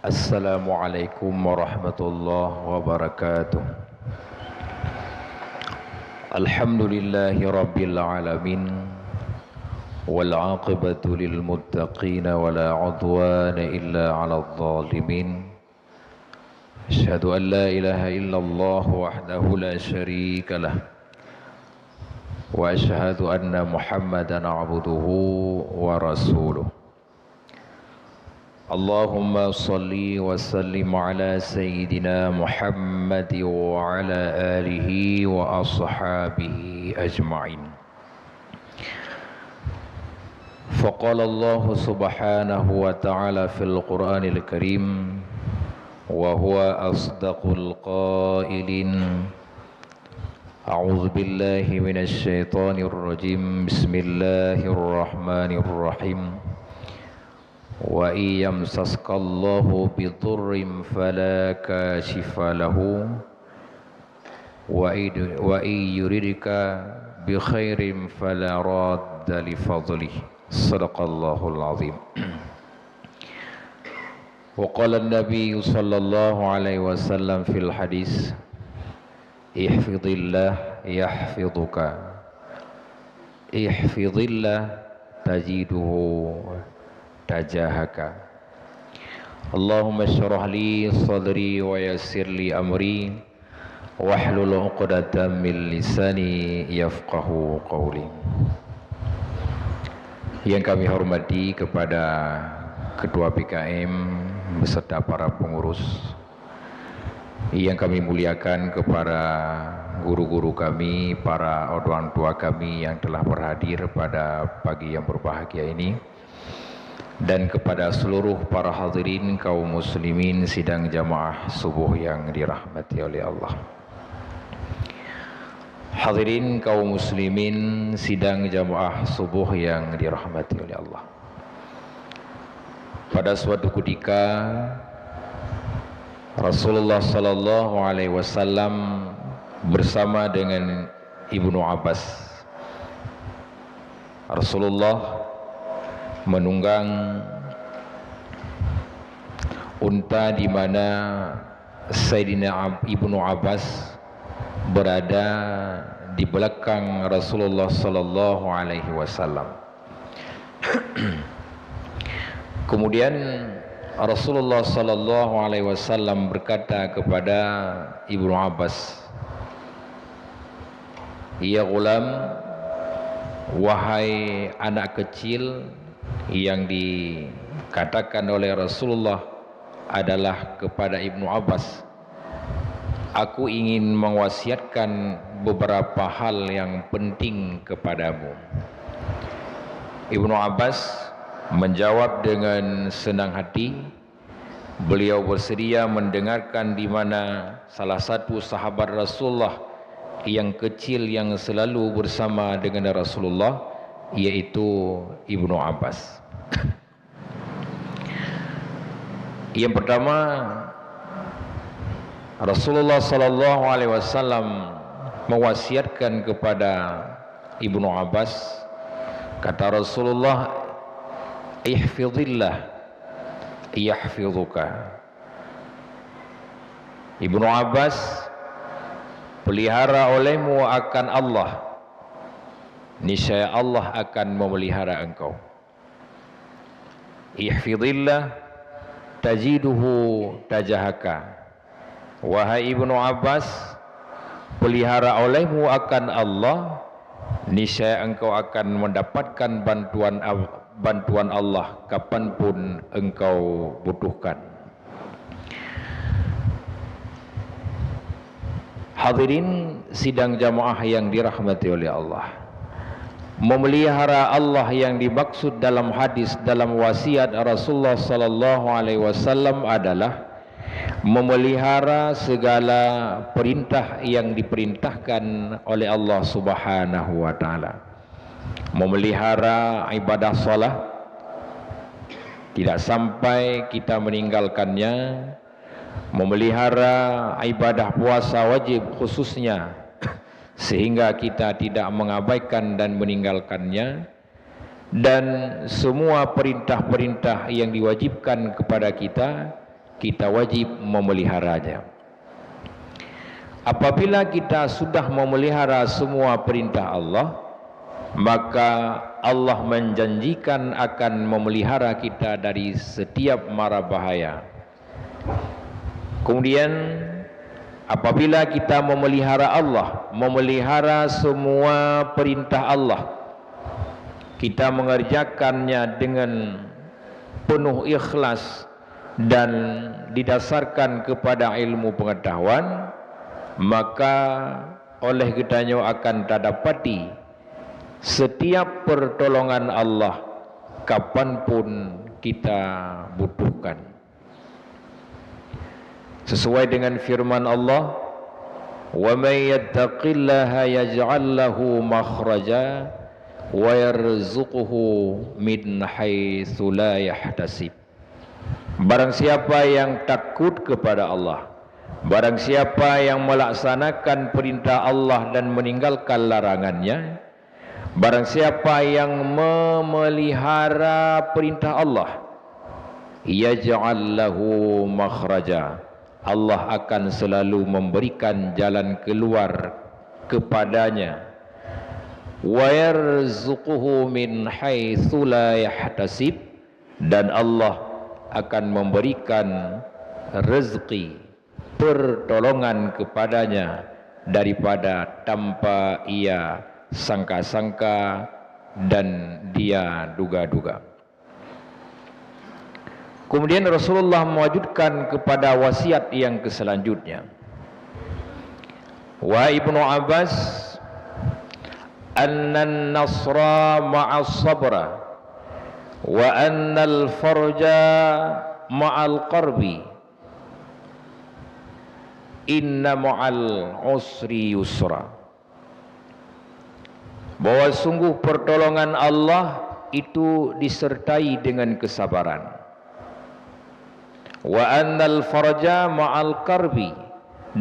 Assalamualaikum warahmatullahi wabarakatuh. Alhamdulillahi rabbil alamin, wal aqibatu lil muttaqin wala udwana illa 'alal zalimin. Asyhadu an la ilaha illallah wahdahu la syarika lah, wa asyhadu anna Muhammadan 'abduhu wa rasuluh. Allahumma salli wa sallim ala sayyidina Muhammad wa ala alihi wa ashabihi ajma'in. Faqala Allah subhanahu wa ta'ala fil Qur'anil Karim wa huwa asdaqul qailin. A'udzu billahi minasy syaithanir rajim. Bismillahirrahmanirrahim. Wa iyamsaskallahu bidurrim fala kashifa lahu wa yuridka bi khairin fala radda li fadlih. Sadaqallahul azim. Wa qala an-nabiy sallallahu alaihi wasallam fil hadis, ihfizillah yahfizuka, ihfizillah tajiduhu tajahaka. Allahumma syrah li sadri wa yassir li amri wahlul 'uqdatam min lisani yafqahu qawli. Yang kami hormati kepada Ketua PKM beserta para pengurus, yang kami muliakan kepada guru-guru kami, para orang tua kami yang telah berhadir pada pagi yang berbahagia ini, dan kepada seluruh para hadirin kaum muslimin sidang jamaah subuh yang dirahmati oleh Allah. Hadirin kaum muslimin sidang jamaah subuh yang dirahmati oleh Allah. Pada suatu ketika Rasulullah sallallahu alaihi wasallam bersama dengan Ibnu Abbas. Rasulullah menunggang unta di mana Sayyidina Ibnu Abbas berada di belakang Rasulullah sallallahu alaihi wasallam. Kemudian Rasulullah sallallahu alaihi wasallam berkata kepada Ibnu Abbas, "Ya ghulam, wahai anak kecil," yang dikatakan oleh Rasulullah adalah kepada Ibnu Abbas, "Aku ingin mewasiatkan beberapa hal yang penting kepadamu." Ibnu Abbas menjawab dengan senang hati. Beliau bersedia mendengarkan di mana salah satu sahabat Rasulullah yang kecil yang selalu bersama dengan Rasulullah, yaitu Ibnu Abbas. Yang pertama, Rasulullah sallallahu alaihi wasallam mewasiatkan kepada Ibnu Abbas. Kata Rasulullah, ihfizillah yahfizuka. Ibnu Abbas, pelihara olehmu akan Allah, niscaya Allah akan memelihara engkau. Ihfizillah tajiduhu tajahaka. Wahai Ibnu Abbas, pelihara olehmu akan Allah, niscaya engkau akan mendapatkan bantuan Allah kapanpun engkau butuhkan. Hadirin sidang jamaah yang dirahmati oleh Allah, memelihara Allah yang dimaksud dalam hadis, dalam wasiat Rasulullah sallallahu alaihi wasallam adalah memelihara segala perintah yang diperintahkan oleh Allah Subhanahu wa taala. Memelihara ibadah salat, tidak sampai kita meninggalkannya. Memelihara ibadah puasa wajib khususnya, sehingga kita tidak mengabaikan dan meninggalkannya. Dan semua perintah-perintah yang diwajibkan kepada kita kita wajib memeliharanya. Apabila kita sudah memelihara semua perintah Allah, maka Allah menjanjikan akan memelihara kita dari setiap mara bahaya. Kemudian apabila kita memelihara Allah, memelihara semua perintah Allah, kita mengerjakannya dengan penuh ikhlas dan didasarkan kepada ilmu pengetahuan, maka oleh kedanyo akan terdapati setiap pertolongan Allah kapanpun kita butuhkan. Sesuai dengan firman Allah, wa may yattaqillaha yaj'al lahu makhraja wa yarzuquhu min haitsu la yahtasib. Barang siapa yang takut kepada Allah, barang siapa yang melaksanakan perintah Allah dan meninggalkan larangannya, barang siapa yang memelihara perintah Allah, yaj'al lahu makhraja, Allah akan selalu memberikan jalan keluar kepadanya, wa yarzuquhu min haitsu la yahtasib, dan Allah akan memberikan rezeki, pertolongan kepadanya daripada tanpa ia sangka-sangka dan dia duga-duga. Kemudian Rasulullah mewajibkan kepada wasiat yang keselanjutnya. Wa Ibnu Abbas, annan nasra ma'as sabra wa annal farja ma'al qarbi, inna ma'al usri yusra. Bahwa sungguh pertolongan Allah itu disertai dengan kesabaran. Wa annal farja ma'al qarbi,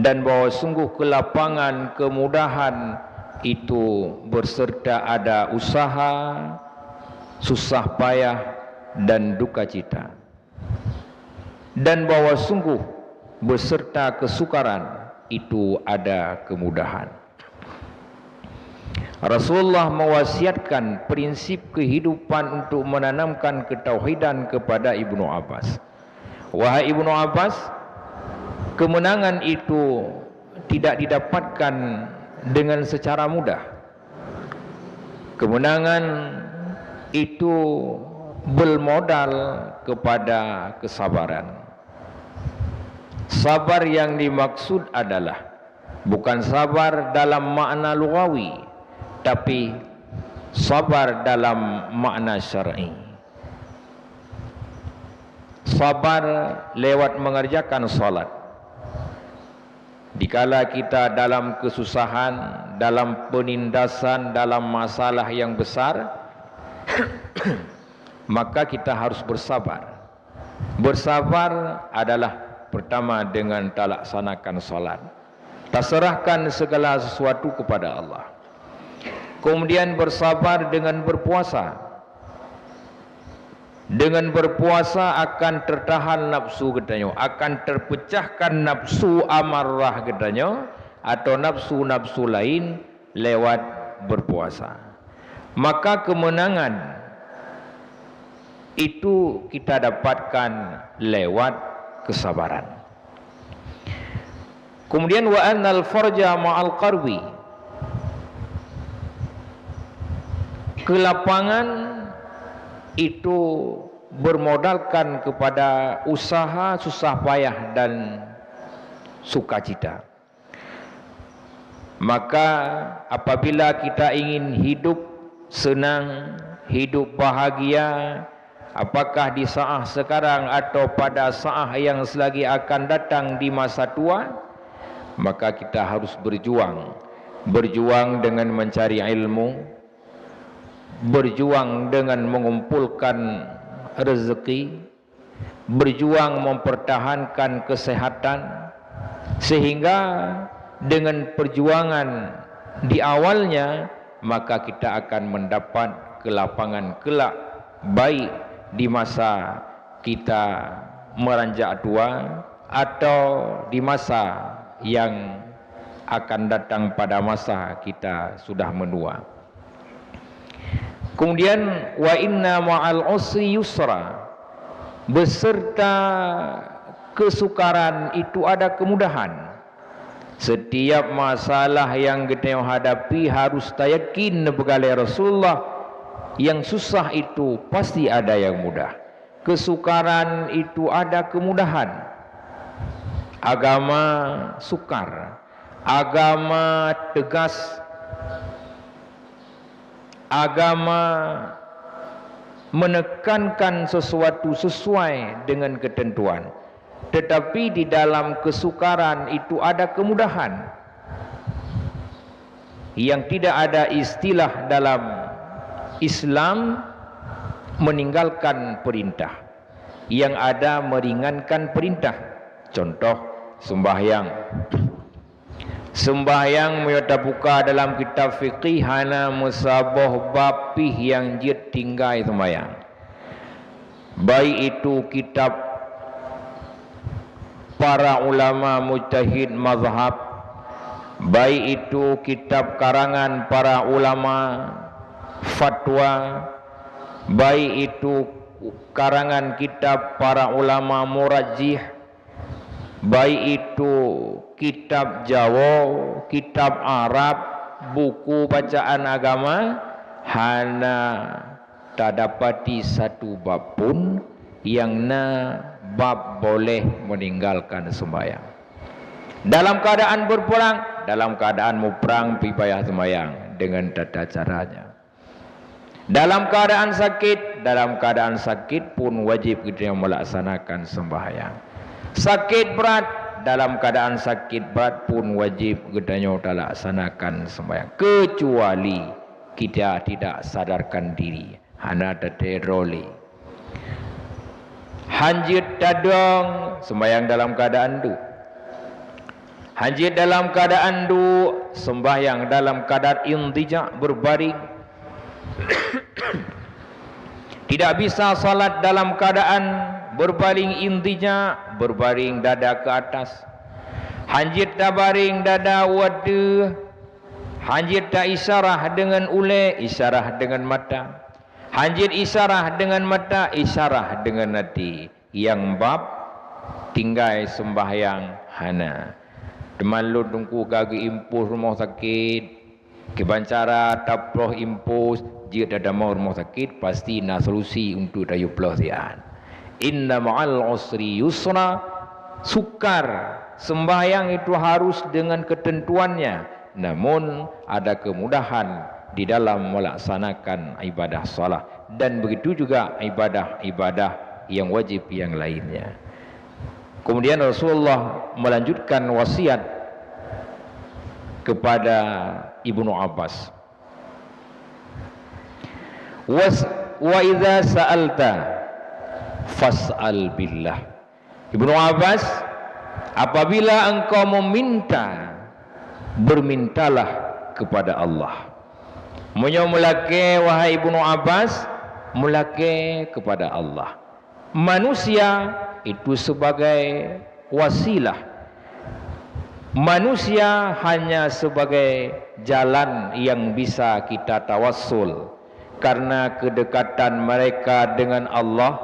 dan bahwa sungguh kelapangan, kemudahan itu berserta ada usaha, susah payah dan duka cita. Dan bahwa sungguh beserta kesukaran itu ada kemudahan. Rasulullah mewasiatkan prinsip kehidupan untuk menanamkan ketauhidan kepada Ibnu Abbas. Wahai Ibnu Abbas, kemenangan itu tidak didapatkan dengan secara mudah. Kemenangan itu bermodal kepada kesabaran. Sabar yang dimaksud adalah bukan sabar dalam makna lughawi, tapi sabar dalam makna syar'i. Sabar lewat mengerjakan salat. Dikala kita dalam kesusahan, dalam penindasan, dalam masalah yang besar, maka kita harus bersabar. Bersabar adalah pertama dengan tak laksanakan salat, tak serahkan segala sesuatu kepada Allah. Kemudian bersabar dengan berpuasa. Dengan berpuasa akan tertahan nafsu katanya, akan terpecahkan nafsu amarah katanya, atau nafsu-nafsu lain lewat berpuasa. Maka kemenangan itu kita dapatkan lewat kesabaran. Kemudian wa annal farja ma'al qarbi, kelapangan itu bermodalkan kepada usaha, susah payah dan sukacita. Maka apabila kita ingin hidup senang, hidup bahagia, apakah di saat sekarang atau pada saat yang selagi akan datang di masa tua, maka kita harus berjuang. Berjuang dengan mencari ilmu, berjuang dengan mengumpulkan rezeki, berjuang mempertahankan kesehatan, sehingga dengan perjuangan di awalnya maka kita akan mendapat kelapangan kelak, baik di masa kita meranjak tua atau di masa yang akan datang pada masa kita sudah menua. Kemudian wa inna ma'al usri yusra, beserta kesukaran itu ada kemudahan. Setiap masalah yang kita hadapi harus yakin begalai Rasulullah, yang susah itu pasti ada yang mudah. Kesukaran itu ada kemudahan. Agama sukar, agama tegas, agama menekankan sesuatu sesuai dengan ketentuan. Tetapi di dalam kesukaran itu ada kemudahan. Yang tidak ada istilah dalam Islam meninggalkan perintah. Yang ada meringankan perintah. Contoh sembahyang. Sembahyang kita buka dalam kitab fiqih hana musabah bapih yang jid tinggai sembahyang. Baik itu kitab para ulama mujtahid mazhab, baik itu kitab karangan para ulama fatwa, baik itu karangan kitab para ulama murajjih, baik itu kitab Jawa, kitab Arab, buku bacaan agama, hana tak dapati satu bab pun yang bab boleh meninggalkan sembahyang. Dalam keadaan berperang, dalam keadaan mau perang pipayah sembahyang dengan tata caranya. Dalam keadaan sakit pun wajib kita melaksanakan sembahyang. Sakit berat, dalam keadaan sakit berat pun wajib kita laksanakan sembahyang. Kecuali kita tidak sadarkan diri, hana terroli. Hanjit dadong, sembahyang dalam keadaan du. Hanjit dalam keadaan du, sembahyang dalam keadaan intijak, berbaring. Tidak bisa salat dalam keadaan berbaring intijak, berbaring dada ke atas. Hanjit tak baring dada wadu. Hanjit tak isyarah dengan ule, isyarah dengan mata. Hanjit isyarah dengan mata, isyarah dengan hati. Yang bab tinggai sembahyang hana. Demalu tungku kaki impus rumah sakit, kebancara taploh impus, jika ada mau rumah sakit pasti na solusi untuk dayu pelosian. Inna ma'al usri yusra, sukar sembahyang itu harus dengan ketentuannya, namun ada kemudahan di dalam melaksanakan ibadah salat, dan begitu juga ibadah-ibadah yang wajib yang lainnya. Kemudian Rasulullah melanjutkan wasiat kepada Ibnu Abbas. Wa idza sa'alta fas'al billah. Ibnu Abbas, apabila engkau meminta, bermintalah kepada Allah. Mulake wahai Ibnu Abbas, mulake kepada Allah. Manusia itu sebagai wasilah. Manusia hanya sebagai jalan yang bisa kita tawassul. Karena kedekatan mereka dengan Allah,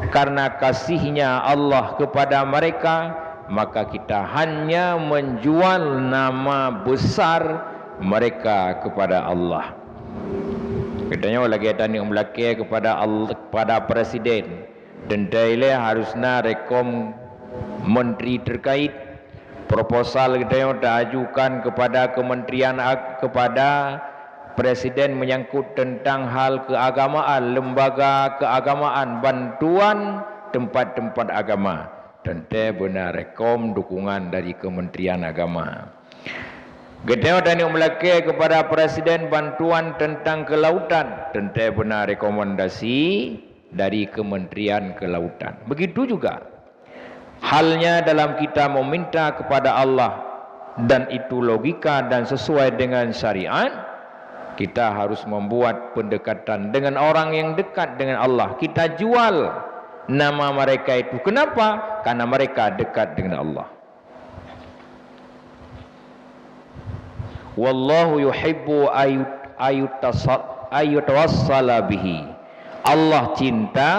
karena kasihnya Allah kepada mereka, maka kita hanya menjual nama besar mereka kepada Allah. Katanya lagi tanya melaki kepada Allah, kepada presiden, dan dia harusnya rekom menteri terkait proposal kita ajukan kepada kementerian, kepada presiden menyangkut tentang hal keagamaan, lembaga keagamaan, bantuan tempat-tempat agama, dan dia benar rekom dukungan dari Kementerian Agama. Kita tanya melaki kepada presiden bantuan tentang kelautan, dan dia benar rekomendasi dari Kementerian Kelautan. Begitu juga halnya dalam kita meminta kepada Allah, dan itu logika dan sesuai dengan syariat. Kita harus membuat pendekatan dengan orang yang dekat dengan Allah. Kita jual nama mereka itu. Kenapa? Karena mereka dekat dengan Allah. Wallahu yuhibbu ayutawassala bihi. Allah cinta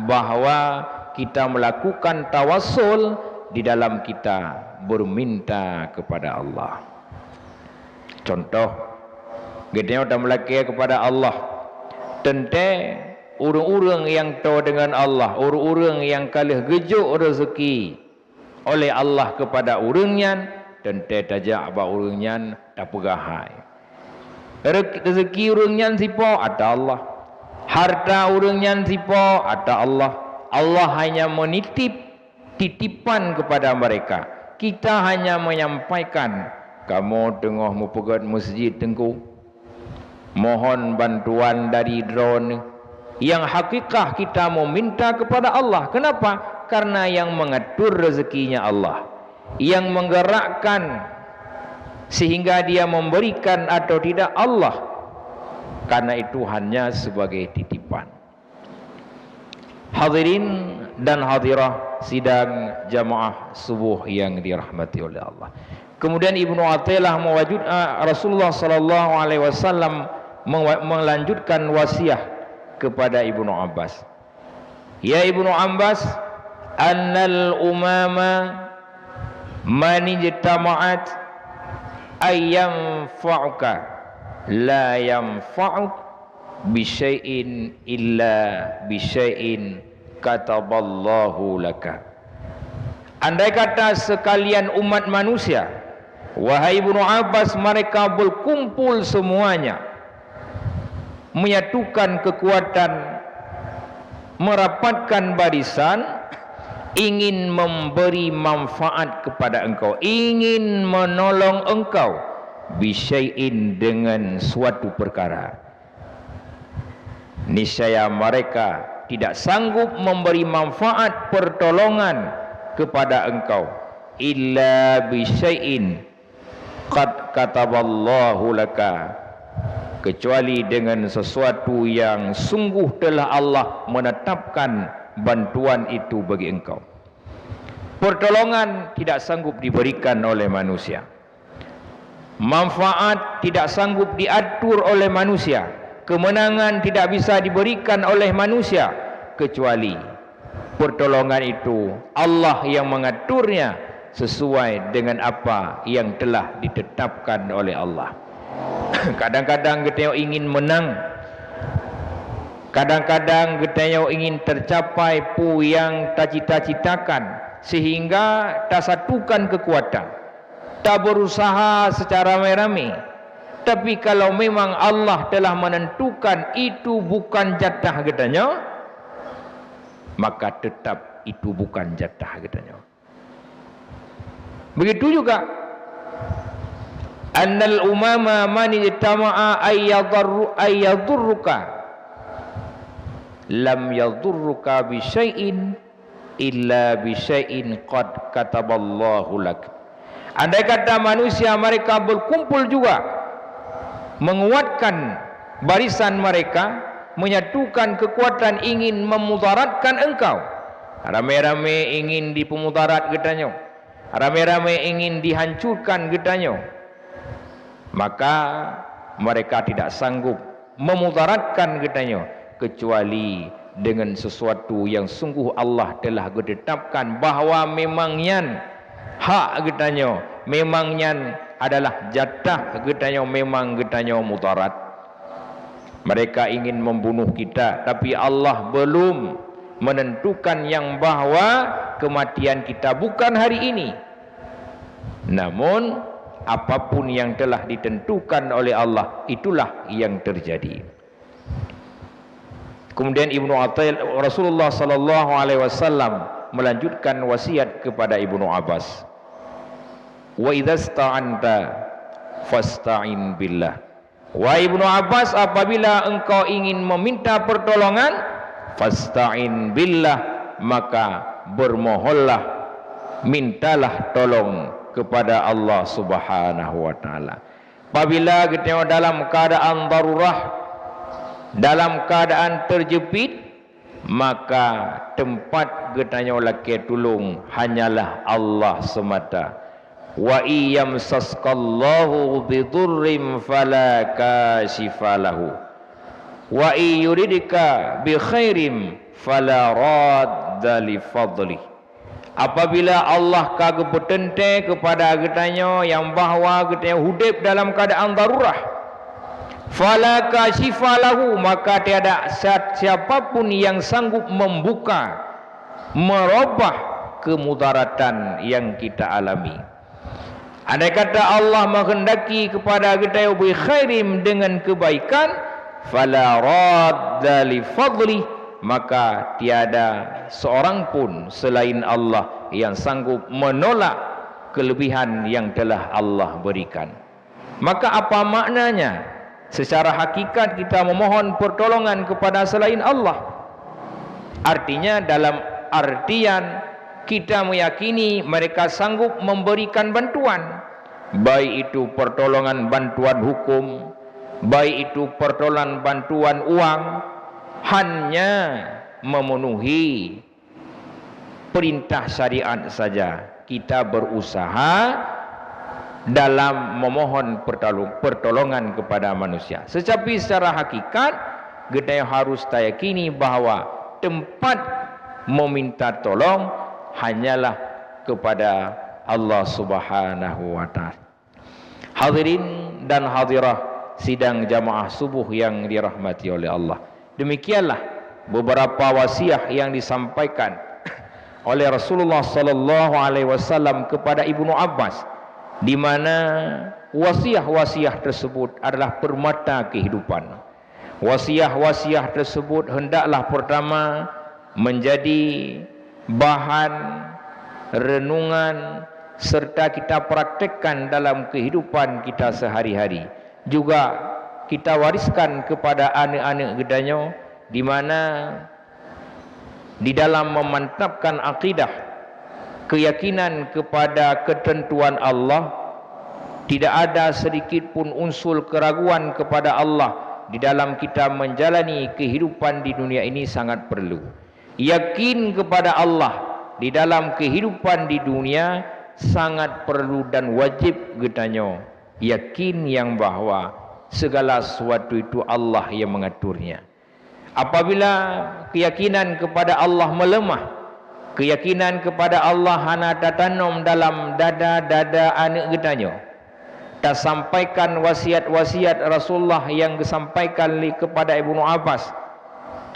bahwa kita melakukan tawassul di dalam kita berminta kepada Allah. Contoh, kita dah melaki kepada Allah. Tentu orang-orang yang tahu dengan Allah, orang-orang yang kalah gejuk rezeki oleh Allah kepada orangnya, tentu tajak abah orangnya tak pegahai. Rezeki orangnya siapa? Ada Allah. Harta orangnya siapa? Ada Allah. Allah hanya menitip titipan kepada mereka. Kita hanya menyampaikan, kamu tengah mempegat masjid tengku, mohon bantuan dari drone. Yang hakikah kita meminta kepada Allah. Kenapa? Karena yang mengatur rezekinya Allah, yang menggerakkan sehingga dia memberikan atau tidak Allah. Karena itu hanya sebagai titipan. Hadirin dan hadirah sidang jamaah subuh yang dirahmati oleh Allah. Kemudian Ibnu Athaillah mewajud Rasulullah sallallahu alaihi wasallam melanjutkan wasiat kepada Ibnu Abbas. Ya Ibnu Abbas, annal umama man ijtama'at ayyam fa'uka la yanfa'uk bisyai'in illa bisyai'in kataballahu laka. Andai kata sekalian umat manusia, wahai Ibnu Abbas, mereka berkumpul semuanya, menyatukan kekuatan, merapatkan barisan, ingin memberi manfaat kepada engkau, ingin menolong engkau, bisyai'in dengan suatu perkara, niscaya mereka tidak sanggup memberi manfaat pertolongan kepada engkau illa bisyai'in qad kataballahu laka, kecuali dengan sesuatu yang sungguh telah Allah menetapkan bantuan itu bagi engkau. Pertolongan tidak sanggup diberikan oleh manusia, manfaat tidak sanggup diatur oleh manusia, kemenangan tidak bisa diberikan oleh manusia, kecuali pertolongan itu Allah yang mengaturnya sesuai dengan apa yang telah ditetapkan oleh Allah. Kadang-kadang kita ingin menang, kadang-kadang kita ingin tercapai pu yang tak cita-citakan, sehingga tak satukan kekuatan, tak berusaha secara ramai-ramai. Tapi kalau memang Allah telah menentukan itu bukan jatah katanya, maka tetap itu bukan jatah katanya. Begitu juga annal umama man ijtama'a ayyadurruka lam yadurruka bi syai'in illa bi syai'in qad kataballahu lak. Andai kata manusia mereka berkumpul juga, menguatkan barisan mereka, menyatukan kekuatan ingin memudaratkan engkau, ramai-ramai ingin dipemudarat katanya, ramai-ramai ingin dihancurkan katanya, maka mereka tidak sanggup memudaratkan katanya, kecuali dengan sesuatu yang sungguh Allah telah ditetapkan bahawa memangnya hak katanya, memangnya adalah jatah katanya, memang katanya mudarat. Mereka ingin membunuh kita, tapi Allah belum menentukan yang bahawa kematian kita bukan hari ini. Namun apapun yang telah ditentukan oleh Allah, itulah yang terjadi. Kemudian Ibnu Athaillah, Rasulullah sallallahu alaihi wasallam melanjutkan wasiat kepada Ibnu Abbas. Wa idza sta'anta fasta'in billah. Wa Ibnu Abbas, apabila engkau ingin meminta pertolongan, fasta'in billah, maka bermohonlah, mintalah tolong kepada Allah Subhanahu wa taala. Apabila kita dalam keadaan darurah, dalam keadaan terjepit, maka tempat getanya laki tulung hanyalah Allah semata. Wa iyam saskallahu bidurrim fala kashifalahu wa iyuridika bi khairim fala radda li fadli. Apabila Allah kagak bertente kepada getanya yang bahawa getanya hidup dalam keadaan darurah, fala kashifalahu, maka tiada siapapun yang sanggup membuka, merubah kemudaratan yang kita alami. Andai kata Allah menghendaki kepada kita bi khairim, dengan kebaikan, fala radda li fadli, maka tiada seorang pun selain Allah yang sanggup menolak kelebihan yang telah Allah berikan. Maka apa maknanya secara hakikat kita memohon pertolongan kepada selain Allah? Artinya dalam artian kita meyakini mereka sanggup memberikan bantuan, baik itu pertolongan bantuan hukum, baik itu pertolongan bantuan uang, hanya memenuhi perintah syariat saja. Kita berusaha dalam memohon pertolongan kepada manusia. Tetapi secara hakikat kita harus yakini bahawa tempat meminta tolong hanyalah kepada Allah Subhanahu wa taala. Hadirin dan hadirah sidang jamaah subuh yang dirahmati oleh Allah. Demikianlah beberapa wasiat yang disampaikan oleh Rasulullah sallallahu alaihi wasallam kepada Ibnu Abbas, di mana wasiat-wasiat tersebut adalah permata kehidupan. Wasiat-wasiat tersebut hendaklah pertama menjadi bahan renungan serta kita praktekkan dalam kehidupan kita sehari-hari. Juga kita wariskan kepada anak-anak gedanya, di mana di dalam memantapkan akidah, keyakinan kepada ketentuan Allah, tidak ada sedikit pun unsur keraguan kepada Allah di dalam kita menjalani kehidupan di dunia ini sangat perlu. Yakin kepada Allah di dalam kehidupan di dunia sangat perlu dan wajib getanya. Yakin yang bahawa segala sesuatu itu Allah yang mengaturnya. Apabila keyakinan kepada Allah melemah, keyakinan kepada Allah hana tertanam dalam dada-dada anak getanya, tak sampaikan wasiat-wasiat Rasulullah yang disampaikan kepada Ibnu Abbas,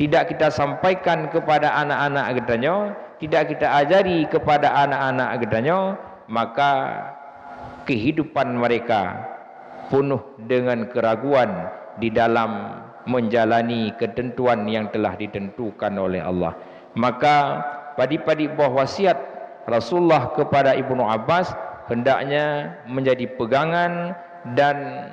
tidak kita sampaikan kepada anak-anak getanya, tidak kita ajari kepada anak-anak getanya, maka kehidupan mereka penuh dengan keraguan di dalam menjalani ketentuan yang telah ditentukan oleh Allah. Maka padi-padi buah wasiat Rasulullah kepada Ibnu Abbas hendaknya menjadi pegangan dan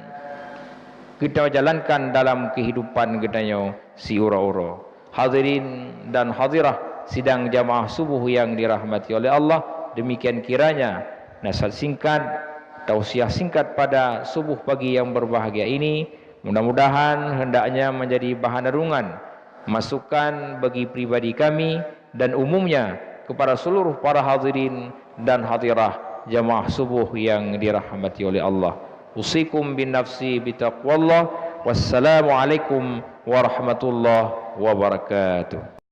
kita jalankan dalam kehidupan getanya si ura-ura. Hadirin dan hadirah sidang jamaah subuh yang dirahmati oleh Allah, demikian kiranya nasihat singkat, tausiah singkat pada subuh pagi yang berbahagia ini mudah-mudahan hendaknya menjadi bahan renungan, masukan bagi pribadi kami dan umumnya kepada seluruh para hadirin dan hadirah jamaah subuh yang dirahmati oleh Allah. Usikum bin nafsi bitaqwallah. Wassalamualaikum warahmatullahi wabarakatuh.